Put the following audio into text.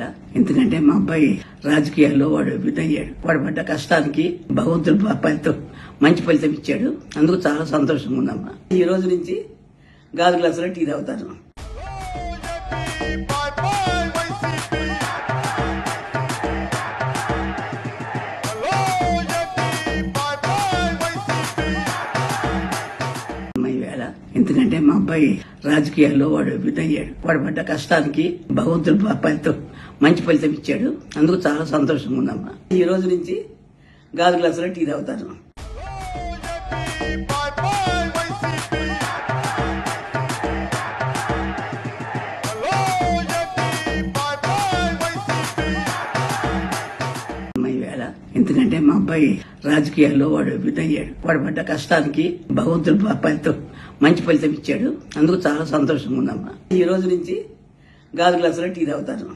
వేళ. ఎందుకంటే మా అబ్బాయి రాజకీయాల్లో వాడు విధయ్యాడు. వాడు పడ్డ కష్టానికి భగవంతుడు అబ్బాయితో మంచి ఫలితం ఇచ్చాడు. అందుకు చాలా సంతోషంగా ఉందమ్మా. ఈ రోజు నుంచి గాజు గ్లాసులో టీ తాగుతాను. ఎందుకంటే మా అబ్బాయి రాజకీయాల్లో వాడు విధయ్యాడు. వాడు పడ్డ కష్టానికి భగవంతుడు అబ్బాయితో మంచి ఫలితం ఇచ్చాడు. అందుకు చాలా సంతోషంగా ఉందమ్మా. ఈ రోజు నుంచి గాజు గ్లాసులో టీ తాగుతాను. ఎందుకంటే మా అబ్బాయి రాజకీయాల్లో వాడు విధయ్యాడు. వాడు పడ్డ కష్టానికి భగవంతుడు అబ్బాయితో మంచి ఫలితం ఇచ్చాడు. అందుకు చాలా సంతోషంగా ఉందమ్మా. ఈ రోజు నుంచి గాజు గ్లాసులో టీ తాగుతాను.